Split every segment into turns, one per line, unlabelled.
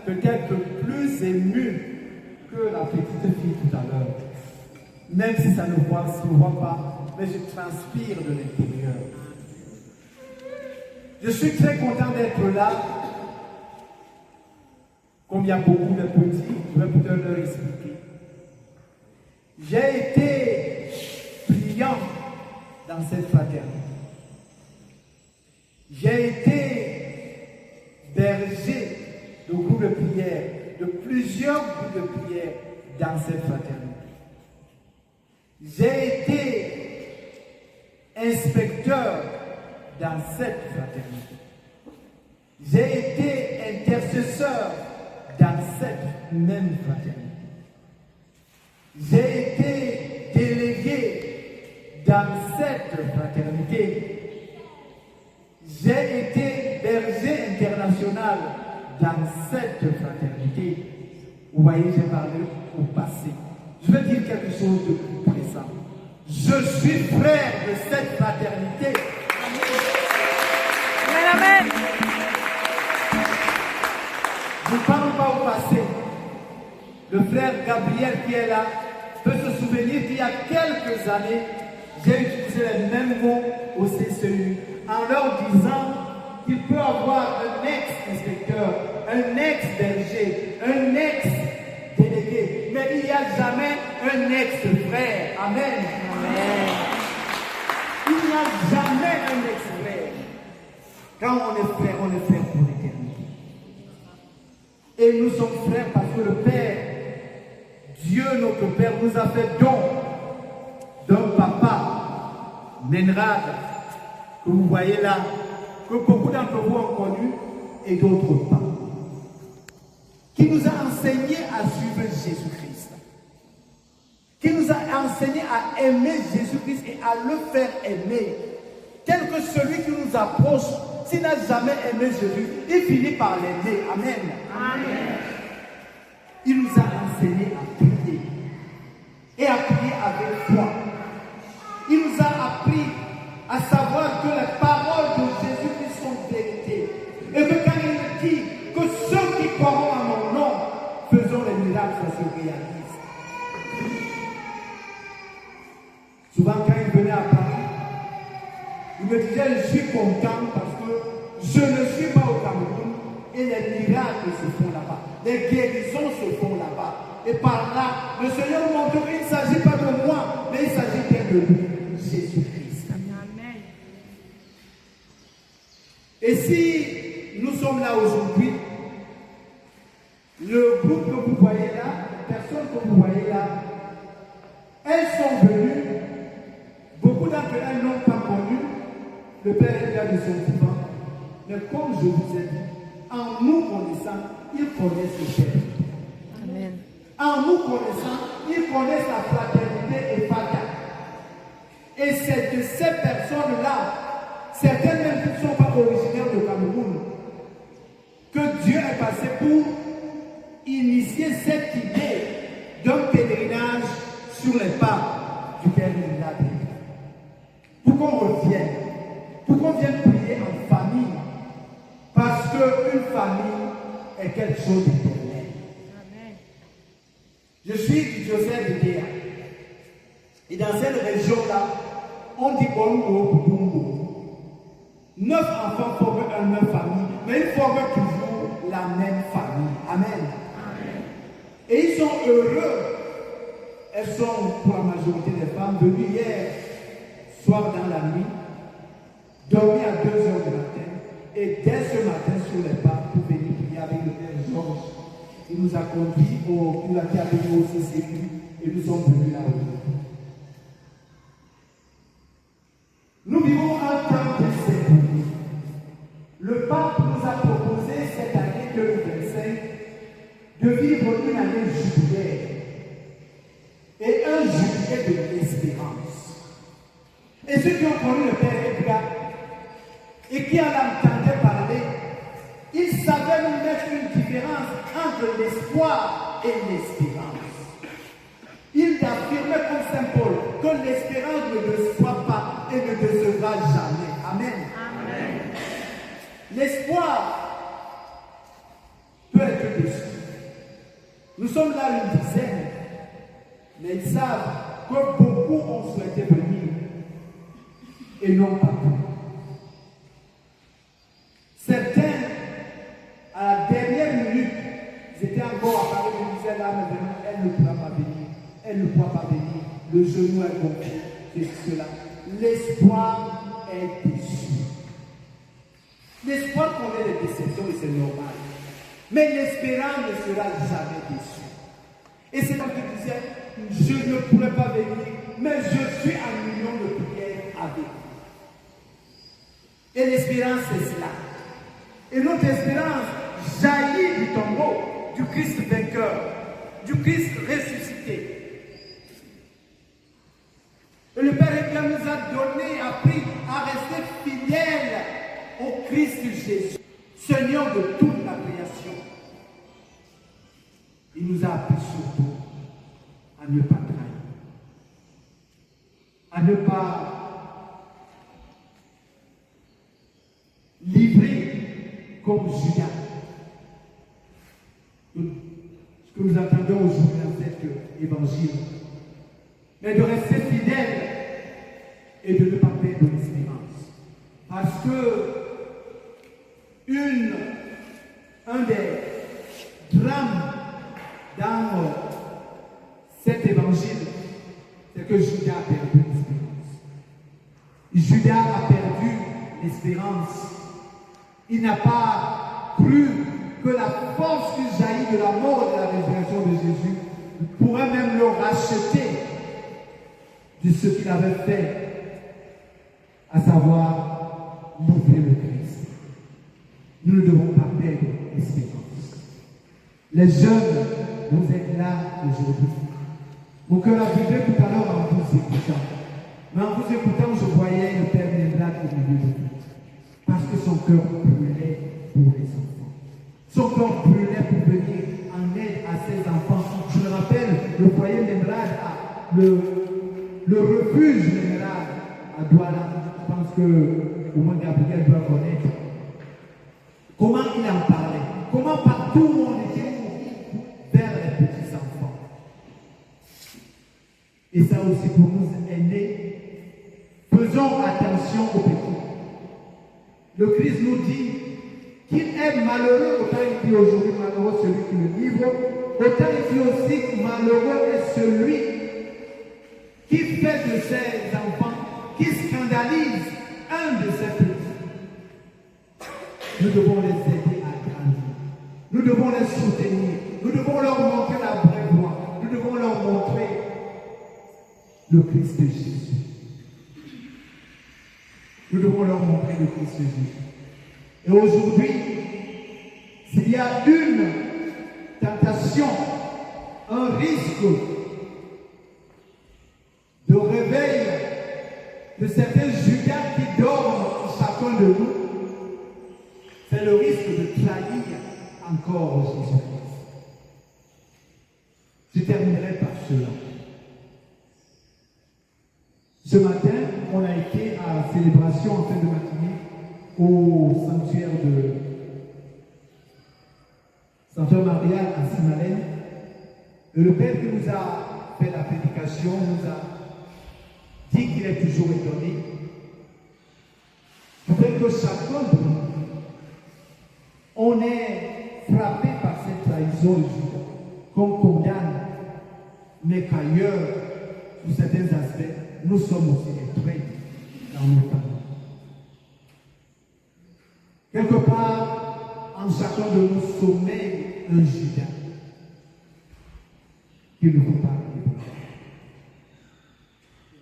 peut-être plus ému que la petite fille tout à l'heure. Même si ça ne se voit pas, mais je transpire de l'intérieur. Je suis très content d'être là. Comme il y a beaucoup de petits, je vais peut-être leur expliquer. J'ai été priant dans cette fraternité. J'ai été berger de groupes de prière, de plusieurs groupes de prière dans cette fraternité. J'ai été inspecteur dans cette fraternité. J'ai été intercesseur dans cette même fraternité. J'ai été délégué dans cette fraternité. J'ai été berger international dans cette fraternité. Vous voyez, j'ai parlé au passé. Je vais dire quelque chose de plus présent. Je suis frère de cette fraternité.
Amen, amen.
Je ne parle pas au passé. Le frère Gabriel qui est là peut se souvenir qu'il y a quelques années, j'ai utilisé les mêmes mots au CCU en leur disant qu'il peut avoir un ex-inspecteur, un ex-berger, un ex-délégué, mais il n'y a jamais un ex-frère. Amen.
Amen.
Il n'y a jamais un ex-frère. Quand on est frère pour l'éternité. Et nous sommes frères parce que le Père, Dieu notre Père, nous a fait don d'un papa, Menrad, que vous voyez là, que beaucoup d'entre vous ont connu et d'autres pas, qui nous a enseigné à suivre Jésus-Christ, qui nous a enseigné à aimer Jésus-Christ et à le faire aimer, tel que celui qui nous approche, s'il n'a jamais aimé Jésus, il finit par l'aimer. Amen.
Amen.
Il nous a enseigné à prier et à prier avec foi. Il nous a appris à savoir que les paroles de Jésus sont vérité. Et que quand il dit que ceux qui croiront à mon nom faisons les miracles, ça se réalise. Souvent quand il venait à Paris, il me disait je suis content parce que je ne suis pas au Cameroun et les miracles se font là-bas. Les guérisons se font là-bas. Et par là, le Seigneur montre qu'il ne s'agit pas de moi, mais il s'agit bien de lui, Jésus-Christ.
Amen.
Et si nous sommes là aujourd'hui, le groupe que vous voyez là, les personnes que vous voyez là, elles sont venues, beaucoup d'entre elles n'ont pas connu le Père et le de son vivant. Mais comme je vous ai dit, en nous connaissant, ils connaissent le Père.
Amen.
En nous connaissant, ils connaissent la fraternité et Fata. Et c'est de ces personnes-là, certaines même qui ne sont pas originaires du Cameroun, que Dieu est passé pour initier cette idée d'un pèlerinage sur les pas du Père Milad. Pour qu'on revienne, pour qu'on vienne prier en famille, parce qu'une famille est quelque chose d'éternel. Je suis du diocèse de Déa. Et dans cette région-là, on dit Bongo Bungo. 9 enfants forment une même famille, mais ils forment toujours la même famille. Amen. Et ils sont heureux. Elles sont, pour la majorité des femmes, venues hier soir dans la nuit, dormir à 2 heures du matin, et dès ce matin sur les pas pour venir prier avec le Père Georges. Il nous a conduits il a été avec nous au CCU et nous sommes venus là aujourd'hui. Nous vivons un temps de symbolique. Le pape nous a proposé cette année 2025 de vivre une année jubilaire et un jubilé de l'espérance. Et ceux qui ont connu le Père Edgar et qui en entendaient parler, ils savaient nous mettre une différence entre l'espoir et l'espérance. Ils affirmaient comme Saint Paul que l'espérance ne déçoit pas et ne décevra jamais. Amen.
Amen.
L'espoir peut être déçu. Nous sommes là une dizaine, mais ils savent que beaucoup ont souhaité venir et n'ont pas pu. Certains, à la dernière minute, ils étaient encore à Paris, ils disaient là, mais vraiment, elle ne pourra pas venir, elle ne pourra pas venir, le genou est gonflé, c'est cela. L'espoir est déçu. L'espoir connaît les déceptions et c'est normal. Mais l'espérance ne sera jamais déçue. Et c'est comme je disais, je ne pourrais pas venir, mais je suis en union de prière avec vous. Et l'espérance, c'est cela. Et notre espérance jaillit du tombeau, du Christ vainqueur, du Christ ressuscité. Et le Père éternel nous a donné, appris à rester fidèles au Christ Jésus, Seigneur de toute la création. Il nous a appris surtout à ne pas trahir, à ne pas livrer comme Judas. Ce que nous attendons aujourd'hui dans cet évangile, mais de rester fidèle et de ne pas perdre l'espérance. Parce que un des drames dans cet évangile, c'est que Judas a perdu l'espérance. Judas a perdu l'espérance. Il n'a pas cru que la force qui jaillit de la mort et de la résurrection de Jésus pourrait même le racheter de ce qu'il avait fait, à savoir livrer le Christ. Nous ne devons pas perdre l'espérance. Les jeunes, vous êtes là aujourd'hui. Mon cœur a vibré tout à l'heure en vous écoutant. Mais en vous écoutant, je voyais le Père Néblade au milieu de vous. Parce que son cœur brûlait pour les enfants. Son cœur brûlait pour venir en aide à ses enfants. Je me rappelle, le foyer Néblade a le refuge général à Douala. Je pense que au moins Gabriel doit connaître. Comment il en parlait. Comment partout où on était vers les petits enfants. Et ça aussi pour nous aînés, faisons attention aux petits. Le Christ nous dit qu'il est malheureux, autant il dit aujourd'hui malheureux celui qui le livre, autant il dit aussi malheureux est celui qui fait de ses enfants, qui scandalise un de ses petits. Nous devons les aider à grandir. Nous devons les soutenir. Nous devons leur montrer la vraie voie. Nous devons leur montrer le Christ de Jésus. Nous devons leur montrer le Christ de Jésus. Et aujourd'hui, s'il y a une tentation, un risque de réveil de certains Judas qui dorment en chacun de nous, c'est le risque de trahir encore Jésus-Christ. Je terminerai par cela. Ce matin, on a été à célébration en fin de matinée au sanctuaire de Sainte Maria à Simalène. Et le Père qui nous a fait la prédication nous a dit qu'il est toujours étonné. Peut-être que chacun de nous, on est frappé par cette trahison de Judas, qu'on condamne, mais qu'ailleurs, sous certains aspects, nous sommes aussi des traîtres dans nos familles. Quelque part, en chacun de nous sommeille un Judas qu'il ne faut pas oublier.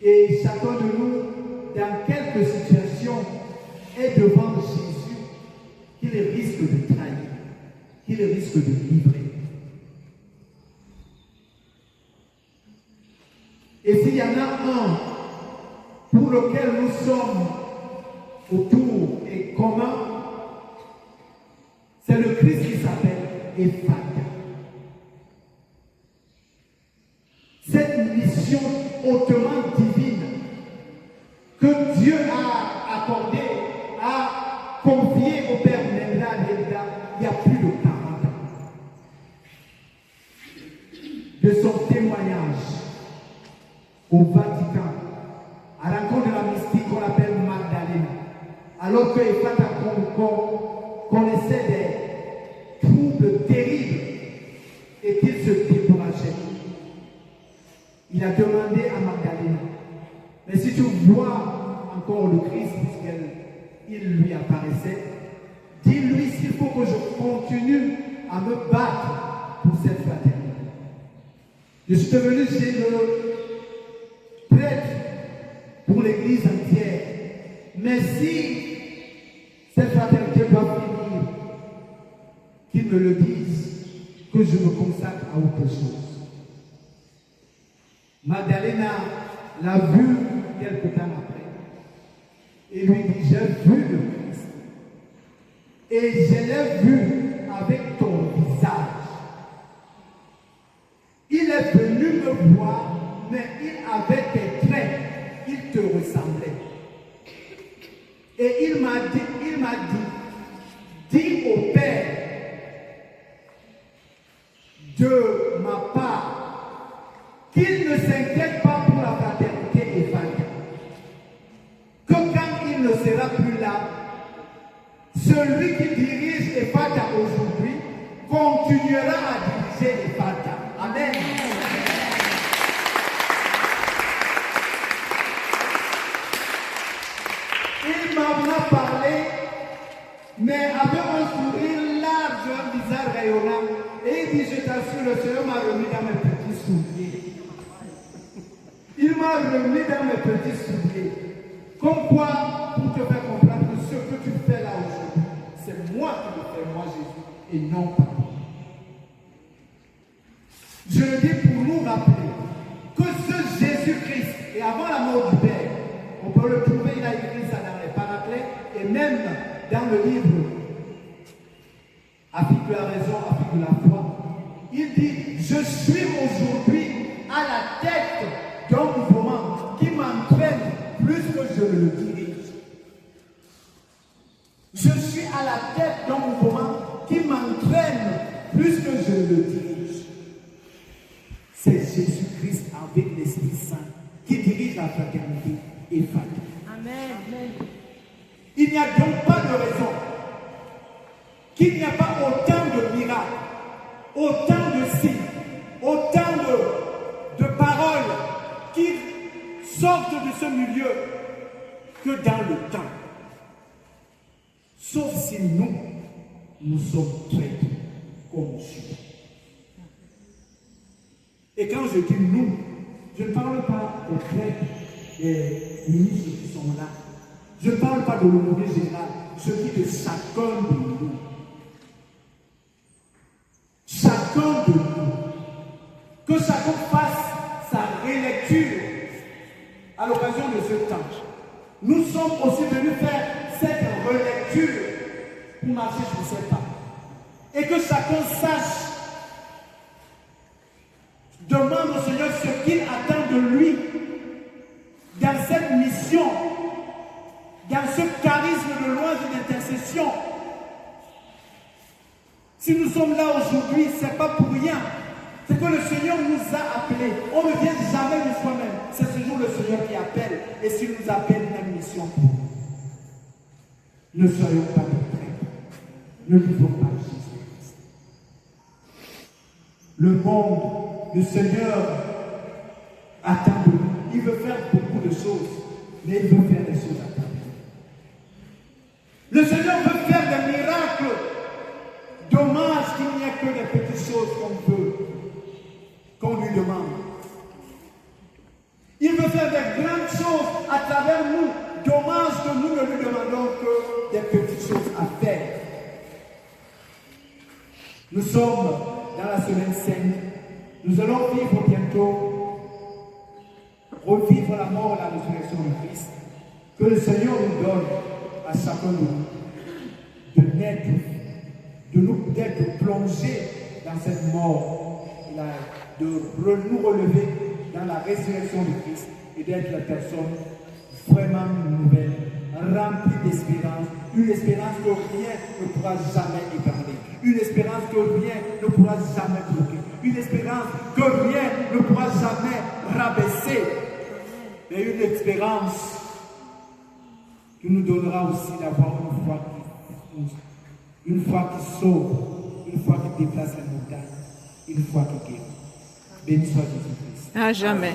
Et chacun de nous, dans quelques situations, est devant Jésus qu'il risque de trahir, qu'il risque de livrer. Et s'il y en a un pour lequel nous sommes autour et commun, c'est le Christ qui s'appelle Ephata. Cette mission hautement divine que Dieu a accordée, a confiée au Père Néblade il y a plus de 40 ans. au Vatican, à l'encontre de la mystique qu'on appelle Magdalena, alors que Ephata connaissait des troubles terribles et qu'il se décourageait. Il a demandé à Magdalena, mais si tu vois encore le Christ, puisqu'il lui apparaissait, dis-lui s'il faut que je continue à me battre pour cette fraternité. Je suis devenu chez le prêtre pour l'église entière. Mais si cette fraternité doit finir, qu'il me le dise, que je me consacre à autre chose. Magdalena l'a vu quelque temps après et lui dit, j'ai vu le Christ et je l'ai vu avec ton visage. Il est venu me voir, mais il avait des traits, il te ressemblait. Et il m'a dit, dis au Père de ma part qu'il ne s'inquiète pas pour la fraternité Ephata. Que quand il ne sera plus là, celui qui dirige Ephata aujourd'hui continuera à diriger Ephata. Amen. Il m'en a parlé, mais avec un sourire large, un visage rayonnant. Et il dit, je t'assure, le Seigneur m'a remis dans mes petits souliers. Il m'a remis dans mes petits souliers. Comme quoi, pour te faire comprendre que ce que tu fais là aujourd'hui, c'est moi qui le fais, moi Jésus, et non pas toi. Je le dis pour nous rappeler que ce Jésus-Christ, et avant la mort du Père, on peut le trouver, il a écrit ça dans les Paraclètes, et même dans le livre Afrique de la raison, Afrique de la foi. Il dit, je suis aujourd'hui à la tête d'un mouvement qui m'entraîne plus que je le dirige. Je suis à la tête d'un mouvement qui m'entraîne plus que je le dirige. C'est Jésus-Christ avec l'Esprit Saint qui dirige la fraternité Ephata.
Amen.
Il n'y a donc pas de raison qu'il n'y a pas autant de miracles, autant de signes, autant de paroles qui sortent de ce milieu que dans le temps. Sauf si nous sommes traîtres comme Judas. Et quand je dis nous, je ne parle pas des prêtres, des ministres qui sont là. Je ne parle pas de l'honoré général, je dis de chacun de nous. Chacun de nous. Que chacun fasse sa relecture à l'occasion de ce temps. Nous sommes aussi venus faire cette relecture pour marcher sur ces pas. Et que chacun sache, demande au Seigneur ce qu'il attend de lui dans cette mission, dans ce charisme de louange et d'intercession. Si nous sommes là aujourd'hui, ce n'est pas pour rien. C'est que le Seigneur nous a appelés. On ne vient jamais de soi-même. C'est toujours le Seigneur qui appelle. Et s'il nous appelle, il a une mission pour nous. Ne soyons pas des traîtres. Ne vivons pas Jésus-Christ. Le monde, le Seigneur attend de nous. Il veut faire beaucoup de choses, mais il veut faire des choses à travers. Le Seigneur veut faire des miracles. Dommage qu'il n'y ait que des petites choses qu'on veut, qu'on lui demande. Il veut faire des grandes choses à travers nous. Dommage que nous ne lui demandons que des petites choses à faire. Nous sommes dans la semaine sainte. Nous allons vivre bientôt, revivre la mort et la résurrection de Christ. Que le Seigneur nous donne à chacun de nous de naître, d'être plongés dans cette mort, de nous relever dans la résurrection de Christ et d'être la personne vraiment nouvelle, remplie d'espérance, une espérance que rien ne pourra jamais ébranler, une espérance que rien ne pourra jamais bloquer, une espérance que rien ne pourra jamais rabaisser, mais une espérance qui nous donnera aussi d'avoir une foi qui sauve, une foi qui déplace les montagnes, une foi qui guérit. Béni soit Jésus-Christ.
À jamais.